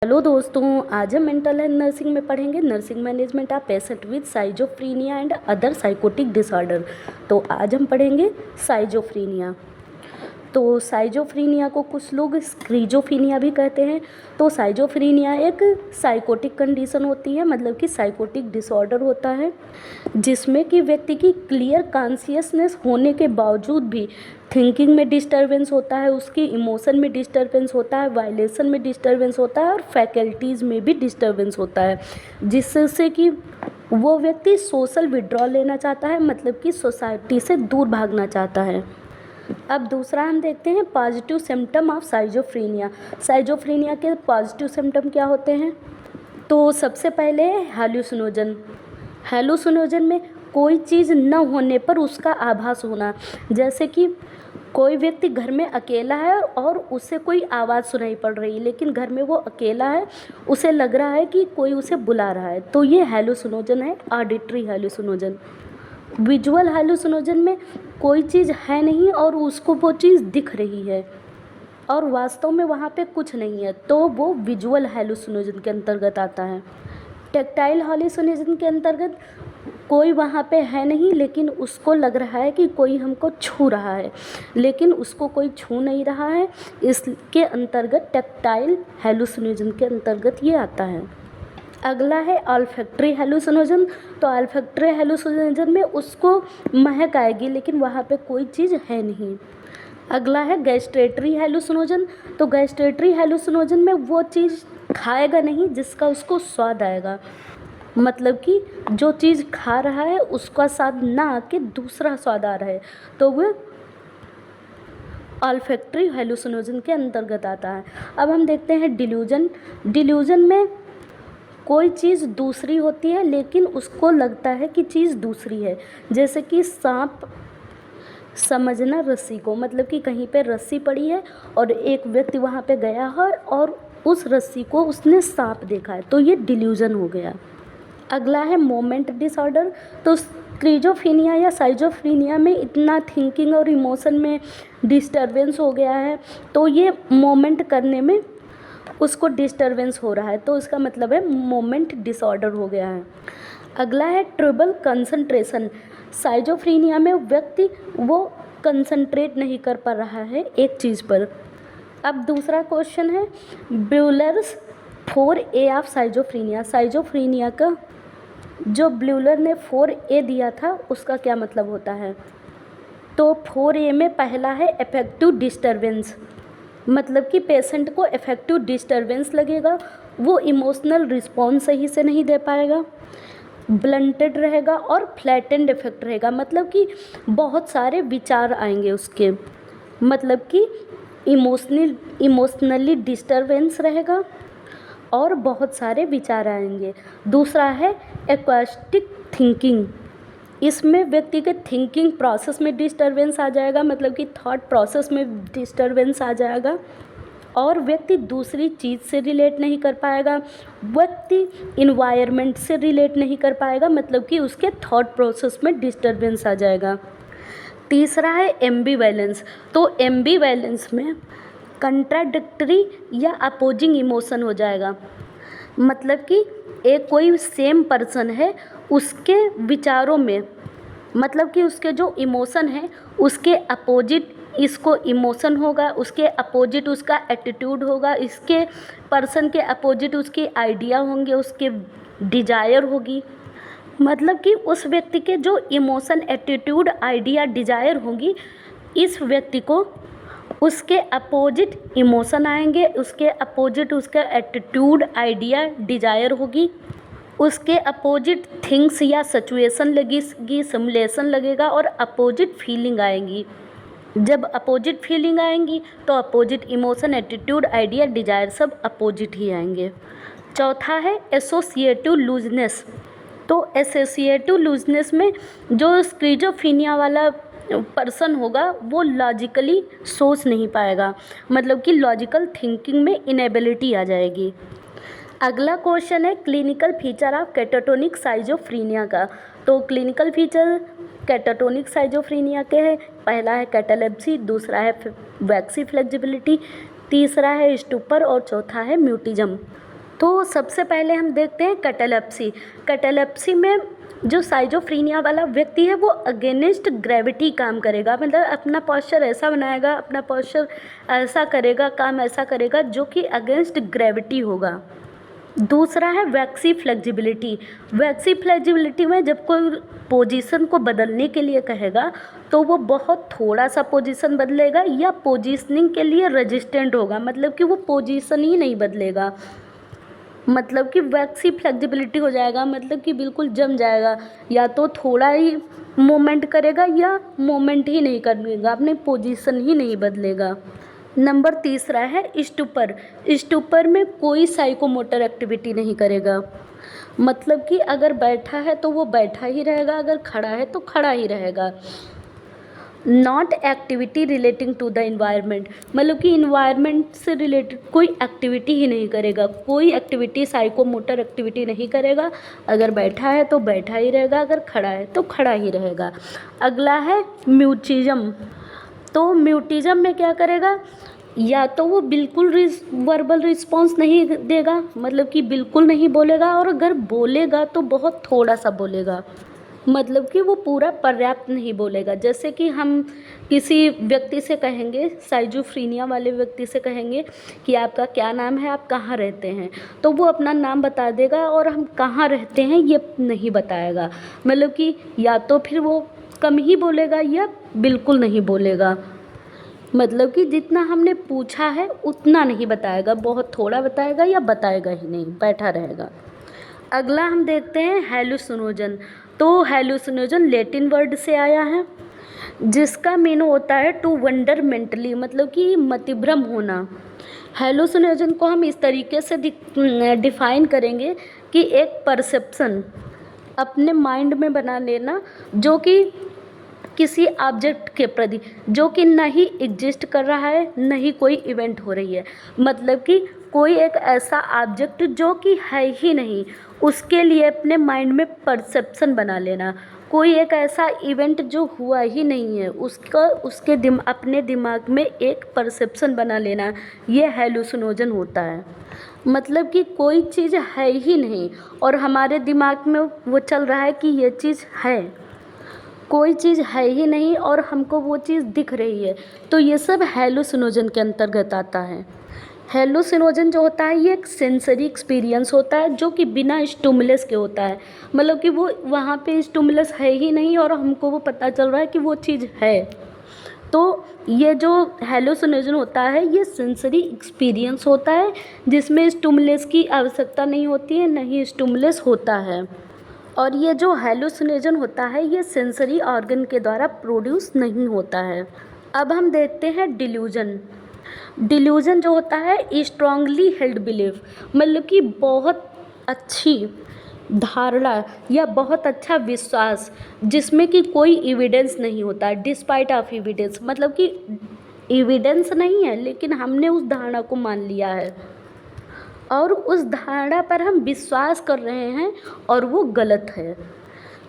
Hello दोस्तों, आज हम मेंटल हेल्थ नर्सिंग में पढ़ेंगे nursing management of patient with schizophrenia and other psychotic disorder. तो आज हम पढ़ेंगे साइजोफ्रीनिया। तो साइजोफ्रीनिया को कुछ लोग स्क्रीजोफ्रीनिया भी कहते हैं। तो साइजोफ्रीनिया एक साइकोटिक कंडीशन होती है, मतलब कि साइकोटिक डिसऑर्डर होता है जिसमें कि व्यक्ति की क्लियर कॉन्शियसनेस होने के बावजूद भी थिंकिंग में डिस्टर्बेंस होता है, उसकी इमोशन में डिस्टर्बेंस होता है, वायलेशन में डिस्टर्बेंस होता है और फैकल्टीज़ में भी डिस्टर्बेंस होता है, जिससे कि वो व्यक्ति सोशल विड्रॉल लेना चाहता है, मतलब कि सोसाइटी से दूर भागना चाहता है। अब दूसरा हम देखते हैं पॉजिटिव सिम्टम ऑफ साइजोफ्रीनिया। साइजोफ्रीनिया के पॉजिटिव सिम्टम क्या होते हैं? तो सबसे पहले हैलुसिनोजन। हैलुसिनोजन में कोई चीज़ न होने पर उसका आभास होना, जैसे कि कोई व्यक्ति घर में अकेला है और उसे कोई आवाज़ सुनाई पड़ रही है, लेकिन घर में वो अकेला है, उसे लग रहा है कि कोई उसे बुला रहा है, तो ये हैलुसिनोजन है, ऑडिटरी हैलुसिनोजन। विजुअल हैलुसिनोजन में कोई चीज़ है नहीं और उसको वो चीज़ दिख रही है और वास्तव में वहाँ पे कुछ नहीं है, तो वो विजुअल हैलुसिनोजन के अंतर्गत आता है। टेक्टाइल हैलुसिनोजन के अंतर्गत कोई वहाँ पे है नहीं, लेकिन उसको लग रहा है कि कोई हमको छू रहा है, लेकिन उसको कोई छू नहीं रहा है, इसके अंतर्गत टेक्टाइल हैलुसिनोजन के अंतर्गत ये आता है। अगला है ऑल्फैक्टरी हैलुसिनोजन। तो ऑल्फैक्टरी हैलुसिनोजन में उसको महक आएगी, लेकिन वहाँ पे कोई चीज़ है नहीं। अगला है गैस्ट्रेटरी हैलुसिनोजन। तो गैस्ट्रेटरी हैलुसिनोजन में वो चीज़ खाएगा नहीं जिसका उसको स्वाद आएगा, मतलब कि जो चीज़ खा रहा है उसका स्वाद ना आके दूसरा स्वाद आ रहा है, तो वो ऑल्फैक्टरी हैलुसिनोजन के अंतर्गत आता है। अब हम देखते हैं डिल्यूजन। डिल्यूजन में कोई चीज़ दूसरी होती है लेकिन उसको लगता है कि चीज़ दूसरी है, जैसे कि सांप समझना रस्सी को, मतलब कि कहीं पे रस्सी पड़ी है और एक व्यक्ति वहाँ पे गया है और उस रस्सी को उसने सांप देखा है, तो ये डिल्यूजन हो गया। अगला है मोमेंट डिसऑर्डर। तो स्क्रीजोफ्रीनिया या साइजोफ्रीनिया में इतना थिंकिंग और इमोशन में डिस्टर्बेंस हो गया है, तो ये मोमेंट करने में उसको डिस्टर्बेंस हो रहा है, तो इसका मतलब है मोमेंट डिसऑर्डर हो गया है। अगला है ट्रबल कंसंट्रेशन। साइजोफ्रीनिया में व्यक्ति वो कंसंट्रेट नहीं कर पा रहा है एक चीज़ पर। अब दूसरा क्वेश्चन है ब्यूलर्स 4A ऑफ साइजोफ्रीनिया। साइजोफ्रीनिया का जो ब्यूलर ने 4A दिया था उसका क्या मतलब होता है? तो 4A में पहला है अफेक्टिव डिस्टर्बेंस, मतलब कि पेशेंट को अफेक्टिव डिस्टर्बेंस लगेगा, वो इमोशनल रिस्पॉन्स सही से नहीं दे पाएगा, ब्लंटेड रहेगा और फ्लैटेंड इफेक्ट रहेगा, मतलब कि बहुत सारे विचार आएंगे उसके, मतलब कि इमोशनली डिस्टर्बेंस रहेगा और बहुत सारे विचार आएंगे। दूसरा है एक्वास्टिक थिंकिंग। इसमें व्यक्ति के थिंकिंग प्रोसेस में डिस्टर्बेंस आ जाएगा, मतलब कि थॉट प्रोसेस में डिस्टर्बेंस आ जाएगा और व्यक्ति दूसरी चीज़ से रिलेट नहीं कर पाएगा, व्यक्ति इन्वायरमेंट से रिलेट नहीं कर पाएगा, मतलब कि उसके थॉट प्रोसेस में डिस्टर्बेंस आ जाएगा। तीसरा है एम्बिवैलेंस। तो एम्बिवैलेंस में कंट्राडिक्टरी या अपोजिंग इमोशन हो जाएगा, मतलब कि एक कोई सेम पर्सन है, उसके विचारों में, मतलब कि उसके जो इमोशन है उसके अपोजिट इसको इमोशन होगा, उसके अपोजिट उसका एटीट्यूड होगा, इसके पर्सन के अपोजिट उसके आइडिया होंगे, उसके डिजायर होगी, मतलब कि उस व्यक्ति के जो इमोशन एटीट्यूड आइडिया डिजायर होंगी, इस व्यक्ति को उसके अपोजिट इमोशन आएंगे, उसके अपोजिट उसका एटीट्यूड आइडिया डिजायर होगी, उसके अपोजिट थिंग्स या सिचुएशन लगेगी, सिमुलेशन लगेगा और अपोजिट फीलिंग आएंगी। जब अपोजिट फीलिंग आएंगी तो opposite emotion attitude idea desire सब अपोजिट ही आएंगे। चौथा है एसोसिएटिव लूजनेस। तो एसोसिएटिव लूजनेस में जो स्क्रीजोफ्रीनिया वाला पर्सन होगा वो लॉजिकली सोच नहीं पाएगा, मतलब कि लॉजिकल थिंकिंग में इनेबिलिटी आ जाएगी। अगला क्वेश्चन है क्लिनिकल फीचर ऑफ कैटाटोनिक साइजोफ्रीनिया का। तो क्लिनिकल फीचर कैटाटोनिक साइजोफ्रीनिया के हैं, पहला है कैटालेप्सी, दूसरा है वैक्सी फ्लेक्सिबिलिटी, तीसरा है स्टूपर और चौथा है म्यूटिज्म। तो सबसे पहले हम देखते हैं कैटालेप्सी। कैटालेप्सी में जो साइजोफ्रीनिया वाला व्यक्ति है वो अगेंस्ट ग्रेविटी काम करेगा, मतलब अपना पोस्चर ऐसा बनाएगा, अपना पोस्चर ऐसा करेगा, काम ऐसा करेगा जो कि अगेंस्ट ग्रेविटी होगा। दूसरा है वैक्सी फ्लेक्सिबिलिटी। वैक्सी फ्लेक्सिबिलिटी में जब कोई पोजीशन को बदलने के लिए कहेगा तो वो बहुत थोड़ा सा पोजीशन बदलेगा या पोजीशनिंग के लिए रेजिस्टेंट होगा, मतलब कि वो पोजीशन ही नहीं बदलेगा, मतलब कि वैक्सी फ्लेक्सिबिलिटी हो जाएगा, मतलब कि बिल्कुल जम जाएगा, या तो थोड़ा ही मूवमेंट करेगा या मूवमेंट ही नहीं करेगा, अपनी पोजीशन ही नहीं बदलेगा। नंबर तीसरा है स्टूपर। स्टूपर में कोई साइकोमोटर एक्टिविटी नहीं करेगा, मतलब कि अगर बैठा है तो वो बैठा ही रहेगा, अगर खड़ा है तो खड़ा ही रहेगा। Not activity relating to the environment, मतलब कि इन्वायरमेंट से रिलेटेड कोई एक्टिविटी ही नहीं करेगा, कोई एक्टिविटी साइकोमोटर एक्टिविटी नहीं करेगा, अगर बैठा है तो बैठा ही रहेगा, अगर खड़ा है तो खड़ा ही रहेगा। अगला है म्यूटिज्म। तो म्यूटिज्म में क्या करेगा, या तो वो बिल्कुल वर्बल रिस्पॉन्स नहीं देगा, मतलब कि बिल्कुल नहीं बोलेगा, और अगर बोलेगा तो बहुत थोड़ा सा बोलेगा, मतलब कि वो पूरा पर्याप्त नहीं बोलेगा। जैसे कि हम किसी व्यक्ति से कहेंगे, साइजोफ्रीनिया वाले व्यक्ति से कहेंगे कि आपका क्या नाम है, आप कहाँ रहते हैं, तो वो अपना नाम बता देगा और हम कहाँ रहते हैं ये नहीं बताएगा, मतलब कि या तो फिर वो कम ही बोलेगा या बिल्कुल नहीं बोलेगा, मतलब कि जितना हमने पूछा है उतना नहीं बताएगा, बहुत थोड़ा बताएगा या बताएगा ही नहीं, बैठा रहेगा। अगला हम देखते हैं हेलुसिनोजन। तो हेलुसिनोजन लैटिन वर्ड से आया है जिसका मीन होता है टू वंडर मेंटली, मतलब कि मतिभ्रम होना। हेलुसिनोजन को हम इस तरीके से डिफाइन करेंगे कि एक परसेप्शन अपने माइंड में बना लेना जो कि किसी ऑब्जेक्ट के प्रति जो कि न ही एग्जिस्ट कर रहा है न ही कोई इवेंट हो रही है, मतलब कि कोई एक ऐसा ऑब्जेक्ट जो कि है ही नहीं उसके लिए अपने माइंड में परसेप्शन बना लेना, कोई एक ऐसा इवेंट जो हुआ ही नहीं है उसका अपने दिमाग में एक परसेप्शन बना लेना, ये हेलुसिनोजन होता है। मतलब कि कोई चीज़ है ही नहीं और हमारे दिमाग में वो चल रहा है कि ये चीज़ है, कोई चीज़ है ही नहीं और हमको वो चीज़ दिख रही है, तो ये सब हेलुसिनोजन के अंतर्गत आता है। हेलुसिनोजन जो होता है ये एक सेंसरी एक्सपीरियंस होता है जो कि बिना स्टिमुलस के होता है, मतलब कि वो वहाँ पे स्टिमुलस है ही नहीं और हमको वो पता चल रहा है कि वो चीज़ है। तो ये जो हेलुसिनोजन होता है ये सेंसरी एक्सपीरियंस होता है जिसमें स्टिमुलस की आवश्यकता नहीं होती है, न ही स्टिमुलस होता है। और ये जो हेलुसिनोजन होता है ये सेंसरी ऑर्गन के द्वारा प्रोड्यूस नहीं होता है। अब हम देखते हैं डिल्यूजन। डिल्यूजन जो होता है स्ट्रांगली हेल्ड बिलीफ, मतलब कि बहुत अच्छी धारणा या बहुत अच्छा विश्वास जिसमें कि कोई एविडेंस नहीं होता है, डिस्पाइट ऑफ एविडेंस, मतलब कि एविडेंस नहीं है लेकिन हमने उस धारणा को मान लिया है और उस धारणा पर हम विश्वास कर रहे हैं और वो गलत है,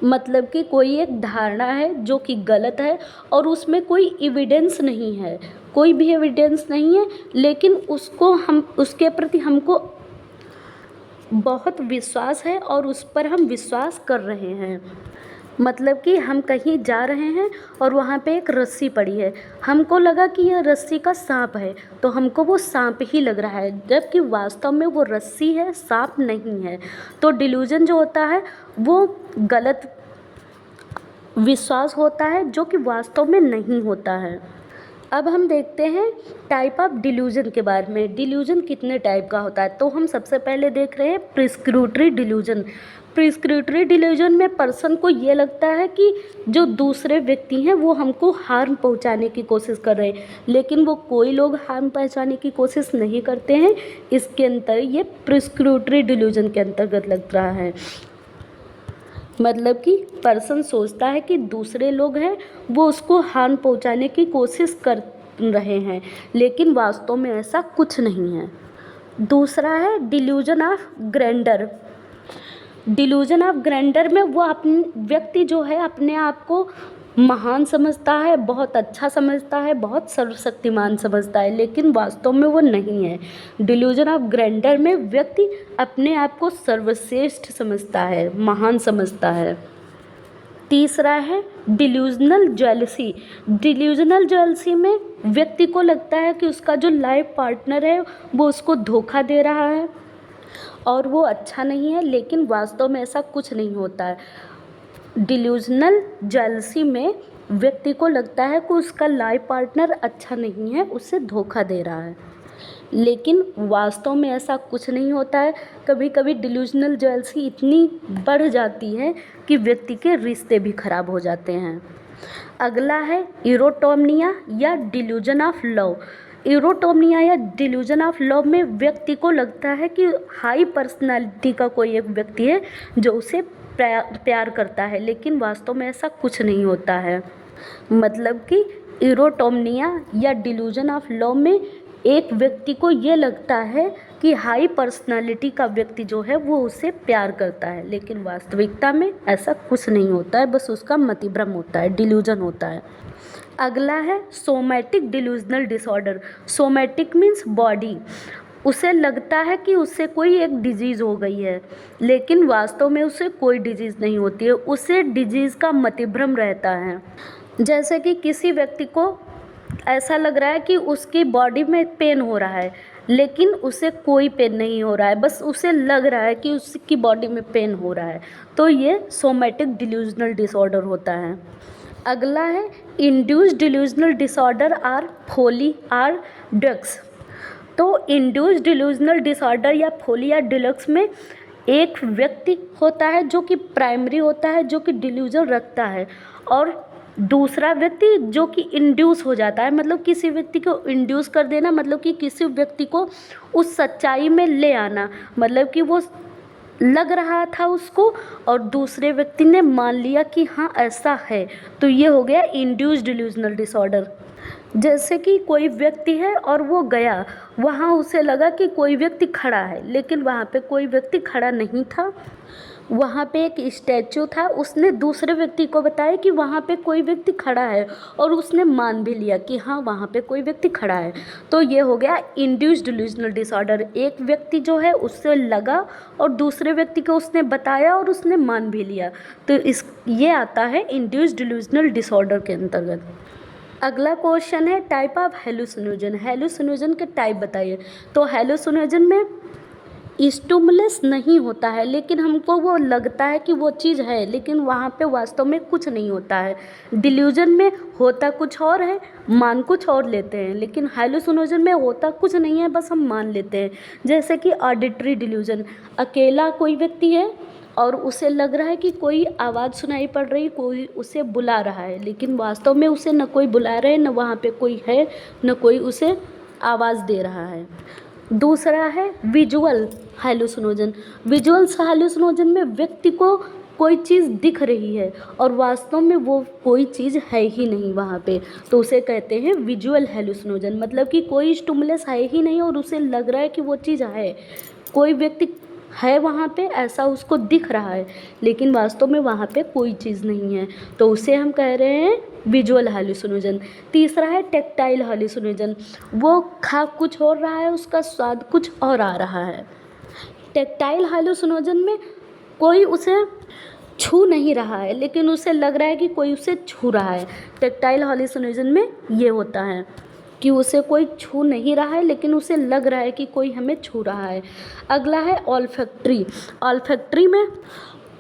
मतलब कि कोई एक धारणा है जो कि गलत है और उसमें कोई एविडेंस नहीं है, कोई भी एविडेंस नहीं है, लेकिन उसके प्रति हमको बहुत विश्वास है और उस पर हम विश्वास कर रहे हैं। मतलब कि हम कहीं जा रहे हैं और वहाँ पे एक रस्सी पड़ी है, हमको लगा कि यह रस्सी का सांप है तो हमको वो सांप ही लग रहा है, जबकि वास्तव में वो रस्सी है, सांप नहीं है। तो डिल्यूजन जो होता है वो गलत विश्वास होता है जो कि वास्तव में नहीं होता है। अब हम देखते हैं टाइप ऑफ डिल्यूजन के बारे में, डिल्यूजन कितने टाइप का होता है। तो हम सबसे पहले देख रहे हैं प्रिस्क्रूटरी डिल्यूजन। प्रिस्क्रूटरी डिल्यूजन में पर्सन को ये लगता है कि जो दूसरे व्यक्ति हैं वो हमको हार्म पहुंचाने की कोशिश कर रहे हैं, लेकिन वो कोई लोग हार्म पहुंचाने की कोशिश नहीं करते हैं, इसके अंतर ये प्रिस्क्रूटरी डिल्यूजन के अंतर्गत लग रहा है। मतलब कि पर्सन सोचता है कि दूसरे लोग हैं वो उसको हार्म पहुंचाने की कोशिश कर रहे हैं, लेकिन वास्तव में ऐसा कुछ नहीं है। दूसरा है delusion of grandeur. Delusion of grandeur में वो अपने व्यक्ति जो है अपने आप को महान समझता है, बहुत अच्छा समझता है, बहुत सर्वशक्तिमान समझता है, लेकिन वास्तव में वो नहीं है। डिल्यूजन ऑफ ग्रैंडर में व्यक्ति अपने आप को सर्वश्रेष्ठ समझता है, महान समझता है। तीसरा है डिल्यूजनल जेलसी। डिल्यूजनल जेलसी में व्यक्ति को लगता है कि उसका जो लाइफ पार्टनर है वो उसको धोखा दे रहा है और वो अच्छा नहीं है, लेकिन वास्तव में ऐसा कुछ नहीं होता है। डिल्यूजनल जेलसी में व्यक्ति को लगता है कि उसका लाइफ पार्टनर अच्छा नहीं है, उसे धोखा दे रहा है, लेकिन वास्तव में ऐसा कुछ नहीं होता है। कभी कभी डिल्यूजनल जेलसी इतनी बढ़ जाती है कि व्यक्ति के रिश्ते भी खराब हो जाते हैं। अगला है इरोटोमनिया या डिल्यूजन ऑफ लव। इरोटोमनिया या डिल्यूजन ऑफ लव में व्यक्ति को लगता है कि हाई पर्सनालिटी का कोई एक व्यक्ति है जो उसे प्यार करता है, लेकिन वास्तव में ऐसा कुछ नहीं होता है। मतलब कि इरोटोमनिया या डिल्यूजन ऑफ लव में एक व्यक्ति को ये लगता है कि हाई पर्सनालिटी का व्यक्ति जो है वो उसे प्यार करता है, लेकिन वास्तविकता में ऐसा कुछ नहीं होता है, बस उसका मतिभ्रम होता है, डिल्यूजन होता है। अगला है somatic delusional disorder. Somatic means body. उसे लगता है कि उससे कोई एक डिजीज़ हो गई है, लेकिन वास्तव में उसे कोई डिजीज़ नहीं होती है, उसे डिजीज़ का मतिभ्रम रहता है। जैसे कि किसी व्यक्ति को ऐसा लग रहा है कि उसकी बॉडी में पेन हो रहा है, लेकिन उसे कोई पेन नहीं हो रहा है, बस उसे लग रहा है कि उसकी बॉडी में पेन हो रहा है, तो ये सोमैटिक डिल्यूजनल डिसऑर्डर होता है। अगला है induced delusional disorder or folie a deux. तो इंड्यूस्ड डिल्यूजनल डिसऑर्डर या फोली या डिलक्स में एक व्यक्ति होता है जो कि प्राइमरी होता है, जो कि डिल्यूजन रखता है, और दूसरा व्यक्ति जो कि इंड्यूस हो जाता है। मतलब किसी व्यक्ति को इंड्यूस कर देना, मतलब कि किसी व्यक्ति को उस सच्चाई में ले आना, मतलब कि वो लग रहा था उसको और दूसरे व्यक्ति ने मान लिया कि हाँ ऐसा है, तो ये हो गया इंड्यूस्ड डिल्यूजनल डिसऑर्डर। जैसे कि कोई व्यक्ति है और वो गया, वहाँ उसे लगा कि कोई व्यक्ति खड़ा है, लेकिन वहाँ पे कोई व्यक्ति खड़ा नहीं था, वहाँ पे एक स्टैचू था। उसने दूसरे व्यक्ति को बताया कि वहाँ पे कोई व्यक्ति खड़ा है और उसने मान भी लिया कि हाँ वहाँ पे कोई व्यक्ति खड़ा है, तो ये हो गया इंड्यूस्ड डिल्यूजनल डिसऑर्डर। एक व्यक्ति जो है उससे लगा और दूसरे व्यक्ति को उसने बताया और उसने मान भी लिया, तो ये आता है इंड्यूस्ड डिल्यूजनल डिसऑर्डर के अंतर्गत। अगला क्वेश्चन है टाइप ऑफ हेलुसिनोजन। हेलुसिनोजन के टाइप बताइए। तो हेलुसिनोजन में स्टिमुलस नहीं होता है, लेकिन हमको वो लगता है कि वो चीज़ है, लेकिन वहाँ पे वास्तव में कुछ नहीं होता है। डिल्यूजन में होता कुछ और है, मान कुछ और लेते हैं, लेकिन हेलुसिनोजन में होता कुछ नहीं है, बस हम मान लेते हैं। जैसे कि ऑडिटरी डिल्यूजन, अकेला कोई व्यक्ति है और उसे लग रहा है कि कोई आवाज़ सुनाई पड़ रही, कोई उसे बुला रहा है, लेकिन वास्तव में उसे न कोई बुला रहा है, न वहाँ पे कोई है, न कोई उसे आवाज़ दे रहा है। दूसरा है विजुअल हेलुसिनोजन। विजुअल हेलुसिनोजन में व्यक्ति को कोई चीज़ दिख रही है और वास्तव में वो कोई चीज़ है ही नहीं वहाँ पे, तो उसे कहते हैं विजुअल हेलुसिनोजन। मतलब कि कोई स्टिमुलस है ही नहीं और उसे लग रहा है कि वो चीज़ है, कोई व्यक्ति है वहाँ पे, ऐसा उसको दिख रहा है, लेकिन वास्तव में वहाँ पे कोई चीज़ नहीं है, तो उसे हम कह रहे हैं विजुअल हेलुसिनोजन। तीसरा है टेक्टाइल हेलुसिनोजन। वो खा कुछ और रहा है, उसका स्वाद कुछ और आ रहा है। टेक्टाइल हेलुसिनोजन में कोई उसे छू नहीं रहा है, लेकिन उसे लग रहा है कि कोई उसे छू रहा है। टेक्टाइल हेलुसिनोजन में ये होता है कि उसे कोई छू नहीं रहा है, लेकिन उसे लग रहा है कि कोई हमें छू रहा है। अगला है ऑल्फैक्टरी। ऑल्फैक्टरी में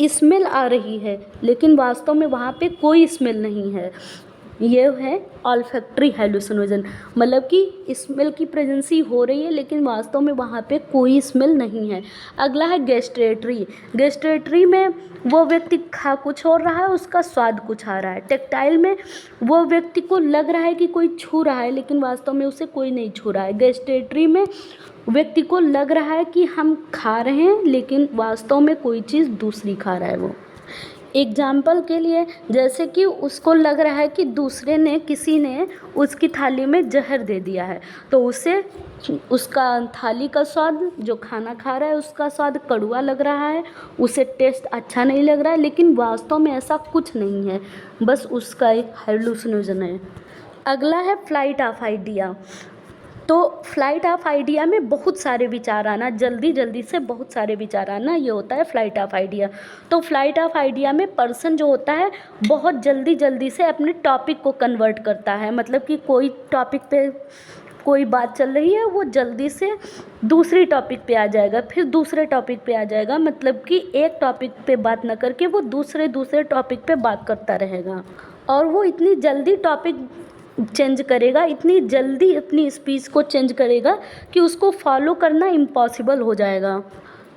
स्मेल आ रही है, लेकिन वास्तव में वहाँ पे कोई स्मेल नहीं है, ये है ऑल्फैक्टरी हेलुसिनोजन। मतलब कि स्मेल की प्रेजेंसी हो रही है, लेकिन वास्तव में वहाँ पे कोई स्मेल नहीं है। अगला है गैस्ट्रेटरी। गैस्ट्रेटरी में वो व्यक्ति खा कुछ और रहा है, उसका स्वाद कुछ आ रहा है। टेक्टाइल में वो व्यक्ति को लग रहा है कि कोई छू रहा है, लेकिन वास्तव में उसे कोई नहीं छू रहा है। गैस्ट्रेटरी में व्यक्ति को लग रहा है कि हम खा रहे हैं, लेकिन वास्तव में कोई चीज़ दूसरी खा रहा है वो। एग्जाम्पल के लिए जैसे कि उसको लग रहा है कि दूसरे ने किसी ने उसकी थाली में जहर दे दिया है, तो उसे उसका थाली का स्वाद, जो खाना खा रहा है उसका स्वाद कड़वा लग रहा है, उसे टेस्ट अच्छा नहीं लग रहा है, लेकिन वास्तव में ऐसा कुछ नहीं है, बस उसका एक हेलुसिनेशन है। अगला है फ्लाइट ऑफ आइडिया। तो फ्लाइट ऑफ आइडिया में बहुत सारे विचार आना, जल्दी जल्दी से बहुत सारे विचार आना, ये होता है फ्लाइट ऑफ आइडिया। तो फ्लाइट ऑफ आइडिया में पर्सन जो होता है बहुत जल्दी जल्दी से अपने टॉपिक को कन्वर्ट करता है, मतलब कि कोई टॉपिक पे कोई बात चल रही है, वो जल्दी से दूसरी टॉपिक पे आ जाएगा, फिर दूसरे टॉपिक पे आ जाएगा, मतलब कि एक टॉपिक पे बात ना करके वो दूसरे टॉपिक पे बात करता रहेगा, और वो इतनी जल्दी टॉपिक चेंज करेगा, इतनी जल्दी अपनी स्पीच को चेंज करेगा कि उसको फॉलो करना इम्पॉसिबल हो जाएगा।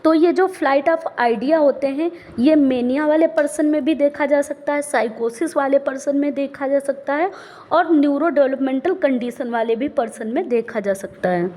तो ये जो फ्लाइट ऑफ आइडिया होते हैं, ये मेनिया वाले पर्सन में भी देखा जा सकता है, साइकोसिस वाले पर्सन में देखा जा सकता है, और न्यूरो डेवलपमेंटल कंडीशन वाले भी पर्सन में देखा जा सकता है।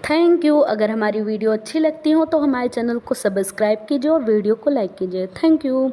Thank you. अगर हमारी वीडियो अच्छी लगती हो तो हमारे चैनल को सब्सक्राइब कीजिए और वीडियो को लाइक कीजिए। Thank you.